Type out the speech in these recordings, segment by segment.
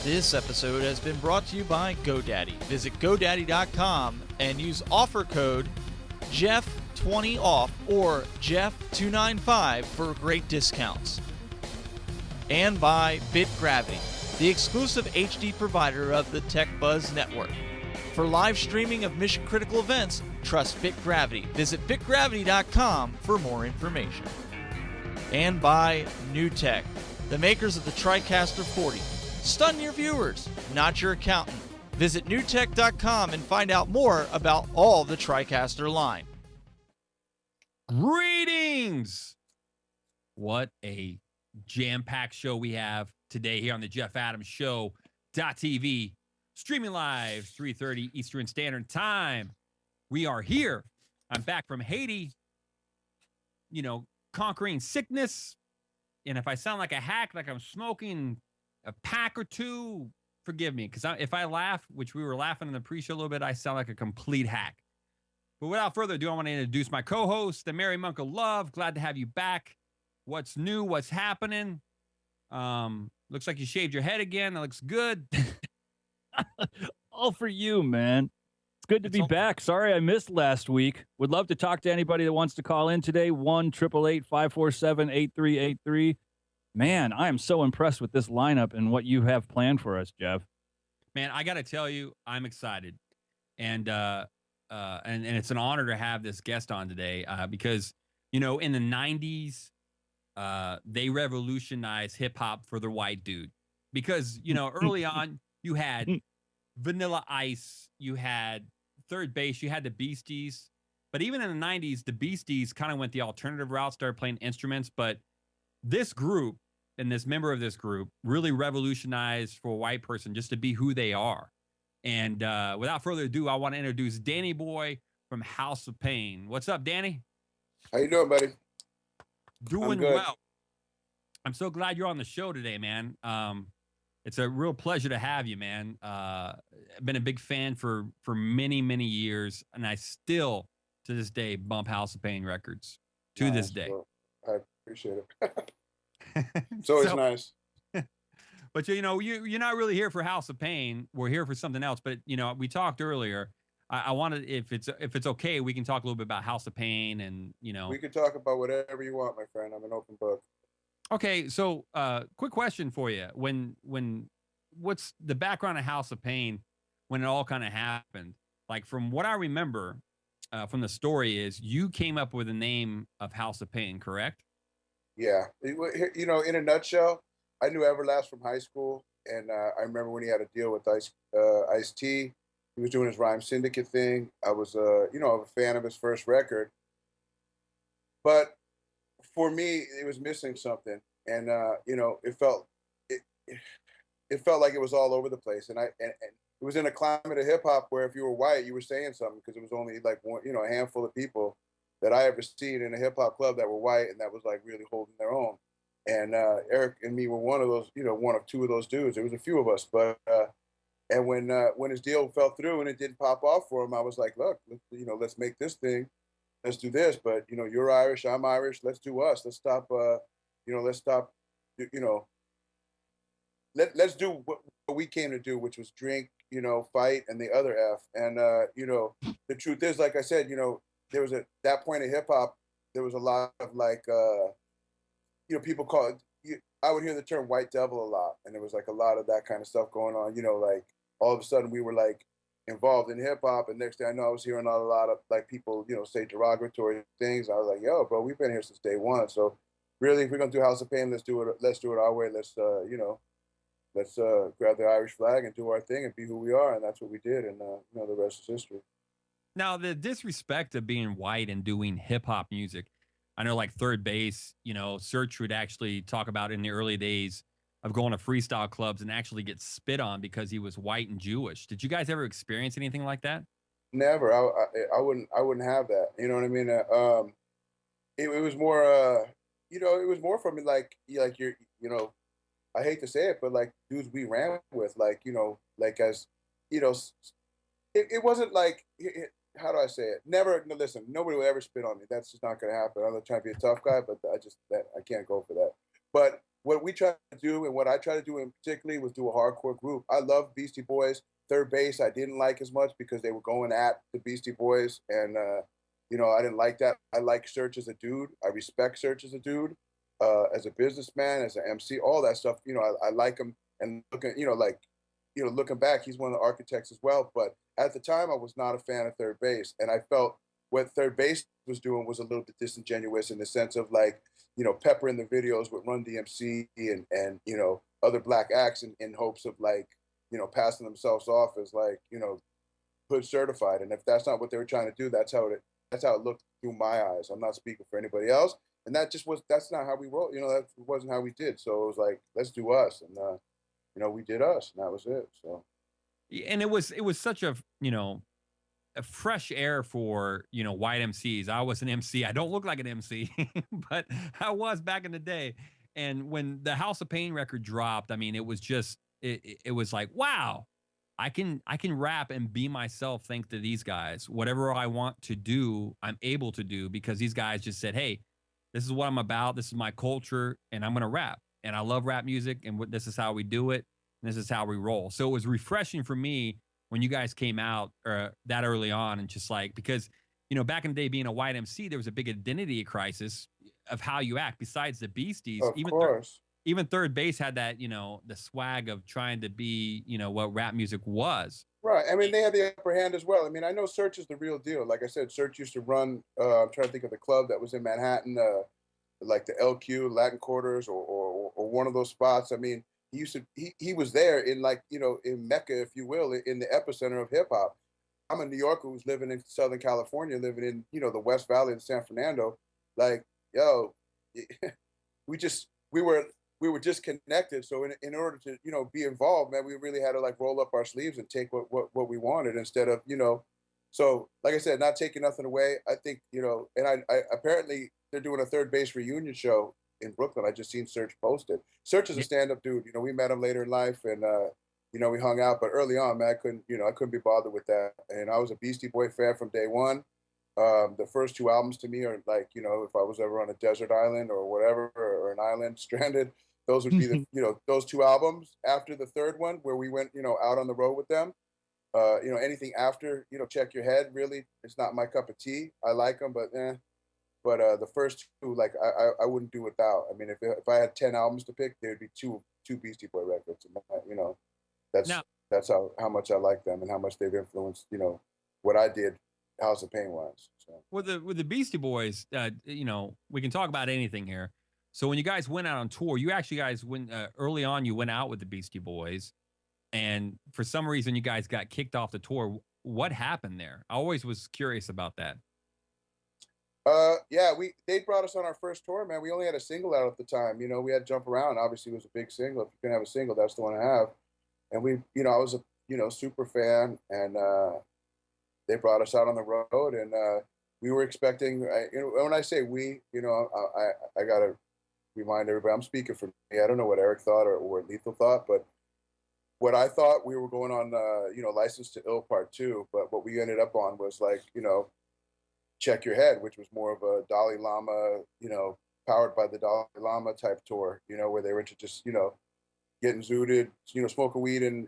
This episode has been brought to you by GoDaddy. Visit GoDaddy.com and use offer code Jeff20off or Jeff295 for great discounts. And by BitGravity, the exclusive HD provider of the Tech Buzz Network. For live streaming of Mission Critical events, trust BitGravity. Visit BitGravity.com for more information. And by New Tech, the makers of the TriCaster 40. Stun your viewers, not your accountant. Visit newtech.com and find out more about all the TriCaster line. Greetings! What a jam-packed show we have today here on the Jeff Adams Show.tv. Streaming live, 3:30 Eastern Standard Time. We are here. I'm back from Haiti, conquering sickness. And if I sound like a hack, like I'm smoking a pack or two, forgive me. Because if I laugh, which we were laughing in the pre-show a little bit, I sound like a complete hack. But without further ado, I want to introduce my co-host, the Merry Monk of Love. Glad to have you back. What's new? What's happening? Looks like you shaved your head again. That looks good. All for you, man. It's good to be back. Sorry I missed last week. Would love to talk to anybody that wants to call in today. 1-888-547-8383. Man, I am so impressed with this lineup and what you have planned for us, Jeff. Man, I got to tell you, I'm excited. And it's an honor to have this guest on today because, in the 90s, they revolutionized hip-hop for the white dude. Because, early on, you had Vanilla Ice, you had Third Base, you had the Beasties. But even in the 90s, the Beasties kind of went the alternative route, started playing instruments. But this group and this member of this group really revolutionized for a white person just to be who they are. And without further ado, I want to introduce Danny Boy from House of Pain. What's up, Danny? How you doing, buddy? Doing well. I'm so glad you're on the show today, man. It's a real pleasure to have you, man. I've been a big fan for many, many years, and I still, to this day, bump House of Pain records to this day. Well, I appreciate it. It's always nice. But you're not really here for House of Pain. We're here for something else. But we talked earlier. I wanted, if it's okay, we can talk a little bit about House of Pain, and we can talk about whatever you want, my friend. I'm an open book. Okay, so quick question for you: what's the background of House of Pain when it all kind of happened? Like from what I remember from the story is you came up with the name of House of Pain, correct? Yeah, in a nutshell, I knew Everlast from high school, and I remember when he had a deal with Ice-T. He was doing his Rhyme Syndicate thing. I was, a fan of his first record, but for me, it was missing something, and it felt like it was all over the place, and it was in a climate of hip hop where if you were white, you were saying something because it was only like one, a handful of people that I ever seen in a hip hop club that were white and that was like really holding their own. And Eric and me were one of those, one of two of those dudes. There was a few of us, but and when his deal fell through and it didn't pop off for him, I was like, look, let's make this thing, let's do this. But you're Irish, I'm Irish. Let's do us. Let's stop. Let's do what we came to do, which was drink, fight, and the other F. And the truth is, like I said, there was that point of hip hop. There was a lot of like. People call it, I would hear the term white devil a lot. And there was like a lot of that kind of stuff going on, like all of a sudden we were like involved in hip hop. And next thing I know, I was hearing a lot of like people, say derogatory things. I was like, yo, bro, we've been here since day one. So really, if we're going to do House of Pain, let's do it our way. Let's grab the Irish flag and do our thing and be who we are. And that's what we did. And, the rest is history. Now, the disrespect of being white and doing hip hop music, I know like Third Base, Search would actually talk about in the early days of going to freestyle clubs and actually get spit on because he was white and Jewish. Did you guys ever experience anything like that? Never. I wouldn't have that. You know what I mean? It was more, it was more from like you're, I hate to say it, but like dudes we ran with, like, as, it wasn't like, how do I say it? Never. No, listen, nobody will ever spit on me. That's just not going to happen. I'm not trying to be a tough guy, but I can't go for that. But what we try to do and what I try to do in particularly was do a hardcore group. I love Beastie Boys. Third Base I didn't like as much because they were going at the Beastie Boys, and I didn't like that. I like Serch as a dude. I respect Serch as a dude, as a businessman, as an MC, all that stuff. I like him, and looking back, he's one of the architects as well. But at the time, I was not a fan of Third Base, and I felt what Third Base was doing was a little bit disingenuous in the sense of like, peppering the videos with Run DMC and other black acts in hopes of like, passing themselves off as like, hood certified. And if that's not what they were trying to do, that's how it looked through my eyes. I'm not speaking for anybody else. And that's not how we roll. That wasn't how we did. So it was like, let's do us. And, we did us, and that was it. So. And it was such a fresh air for white MCs. I was an MC. I don't look like an MC, but I was back in the day. And when the House of Pain record dropped, I mean, it was just it was like, wow, I can rap and be myself. Thanks to these guys, whatever I want to do, I'm able to do because these guys just said, hey, this is what I'm about. This is my culture, and I'm gonna rap. And I love rap music, and this is how we do it. And this is how we roll. So it was refreshing for me when you guys came out that early on, and just like, because, back in the day being a white MC, there was a big identity crisis of how you act. Besides the Beasties, of course. Even Third Base had that, the swag of trying to be, what rap music was. Right. I mean, they had the upper hand as well. I mean, I know Serch is the real deal. Like I said, Serch used to run, I'm trying to think of the club that was in Manhattan, like the LQ, Latin Quarters, or one of those spots. I mean, he was there in like, in Mecca, if you will, in the epicenter of hip hop. I'm a New Yorker who's living in Southern California, living in, the West Valley in San Fernando. Like, yo, we were disconnected. So in order to, be involved, man, we really had to like roll up our sleeves and take what we wanted instead of, so like I said, not taking nothing away. I think, and I apparently they're doing a Third Base reunion show in Brooklyn. I just seen Serch posted. Serch is a stand-up dude. We met him later in life, and we hung out. But early on, man, I couldn't be bothered with that. And I was a Beastie Boy fan from day one. The first two albums to me are like, if I was ever on a desert island or whatever, or an island stranded, those would be the, those two albums. After the third one, where we went, out on the road with them. Anything after, Check Your Head, really, it's not my cup of tea. I like them, but But the first two, like I wouldn't do without. I mean, if I had 10 albums to pick, there'd be two Beastie Boy records. And, that's how much I like them and how much they've influenced, what I did, House of Pain wise. So. With the Beastie Boys, we can talk about anything here. So when you guys went out on tour, you actually guys went early on. You went out with the Beastie Boys, and for some reason, you guys got kicked off the tour. What happened there? I always was curious about that. Yeah, they brought us on our first tour, man. We only had a single out at the time. We had Jump Around. Obviously, it was a big single. If you can have a single, that's the one to have. And I was a super fan, and they brought us out on the road, and we were expecting. When I say we, I gotta remind everybody, I'm speaking for me. I don't know what Eric thought or what Lethal thought, but what I thought, we were going on, License to Ill Part 2, but what we ended up on was like, Check Your Head, which was more of a Dalai Lama, powered by the Dalai Lama type tour, where they were just, getting zooted, smoking weed and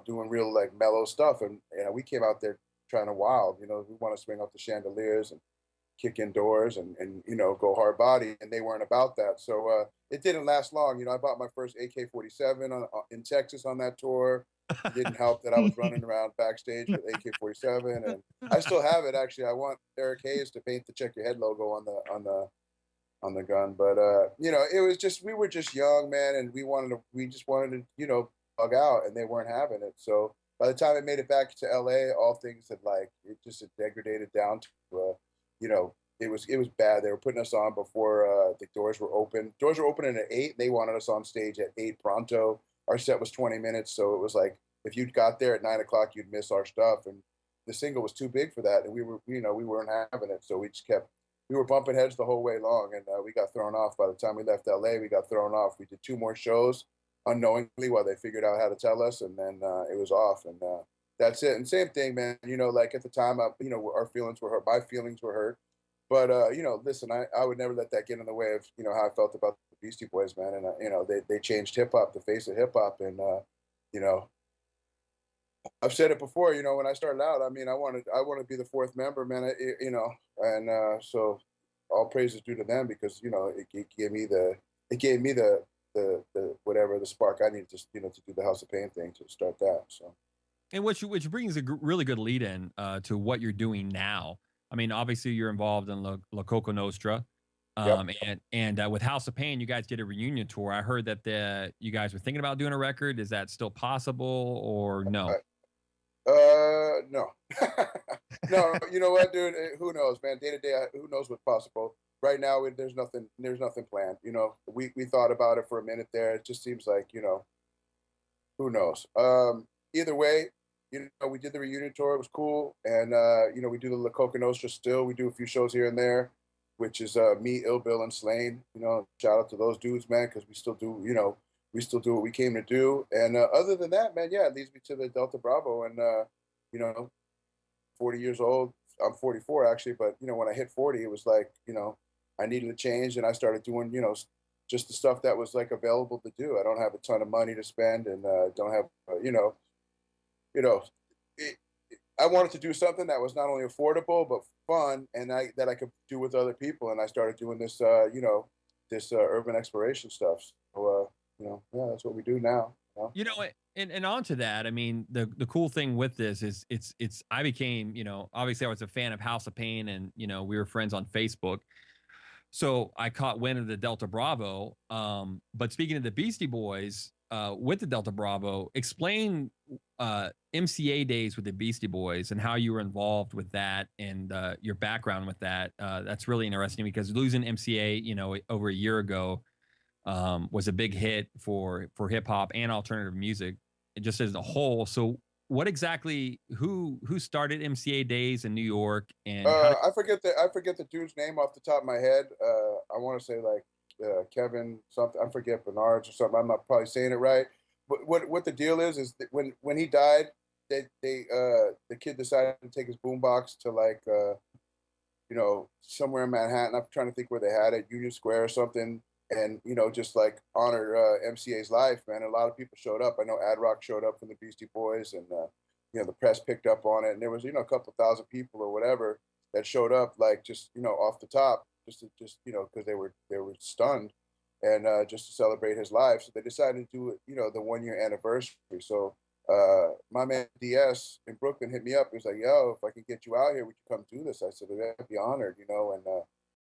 doing real like mellow stuff. And we came out there trying to wild, we want to swing off the chandeliers and kick in doors and go hard body, and they weren't about that. So it didn't last long. I bought my first AK-47 in Texas on that tour. It didn't help that I was running around backstage with AK-47, and I still have it. Actually, I want Eric Hayes to paint the Check Your Head logo on the gun. But it was just, we were just young, man, and we just wanted to bug out, and they weren't having it. So by the time it made it back to LA, all things had it just had degraded down to it was bad. They were putting us on before the doors were open. Doors were opening at 8. They wanted us on stage at 8 pronto. Our set was 20 minutes, so it was like if you got there at 9 o'clock, you'd miss our stuff, and the single was too big for that, and we weren't having it, so we were bumping heads the whole way long, and we got thrown off. By the time we left LA, we got thrown off. We did 2 more shows unknowingly while they figured out how to tell us, and then it was off, and that's it. And same thing, man. Like at the time, our feelings were hurt. My feelings were hurt. But listen, I would never let that get in the way of how I felt about the Beastie Boys, man. And they changed hip hop, the face of hip hop, and you know I've said it before. When I started out, I mean, I want to be the fourth member, man. And so all praise is due to them because it gave me the whatever the spark I needed to do the House of Pain thing to start that. So. And which brings a really good lead in to what you're doing now. I mean, obviously you're involved in La Coco Nostra, Yep. and with House of Pain, you guys did a reunion tour. I heard that you guys were thinking about doing a record. Is that still possible or no? No. No, you know what, dude? Who knows, man? Day to day, who knows what's possible? Right now, there's nothing planned. We thought about it for a minute there. It just seems like, who knows? Either way, we did the reunion tour. It was cool, and we do the La Coca Nostra still. We do a few shows here and there, which is me, Ill Bill, and Slane. Shout out to those dudes, man, because we still do what we came to do. And other than that, man, yeah, it leads me to the Delta Bravo, and 40 years old. I'm 44 actually, but when I hit 40, it was like I needed a change, and I started doing just the stuff that was like available to do. I don't have a ton of money to spend, and don't have you know, it, I wanted to do something that was not only affordable but fun, and that I could do with other people. And I started doing this, this urban exploration stuff. So, yeah, that's what we do now. And on to that, I mean, the cool thing with this is it's I became, obviously I was a fan of House of Pain, and we were friends on Facebook. So I caught wind of the Delta Bravo. But speaking of the Beastie Boys, with the Delta Bravo, explain MCA days with the Beastie Boys and how you were involved with that, and your background with that. That's really interesting because losing MCA, over a year ago, was a big hit for hip hop and alternative music, just as a whole. So what exactly, who started MCA days in New York, and how did— I forget the dude's name off the top of my head. I want to say like Kevin something. I forget Bernard's or something. I'm not probably saying it right. But what the deal is that when he died, the kid decided to take his boombox to like somewhere in Manhattan. I'm trying to think where they had it, Union Square or something, and just like honor MCA's life, man. A lot of people showed up. I know Ad Rock showed up from the Beastie Boys, and the press picked up on it, and there was a couple thousand people or whatever that showed up, like just off the top, just because they were stunned, and just to celebrate his life. So they decided to do it, the 1 year anniversary. So my man DS in Brooklyn hit me up. He was like, "Yo, if I can get you out here, would you come do this?" I said, "I'd be honored," and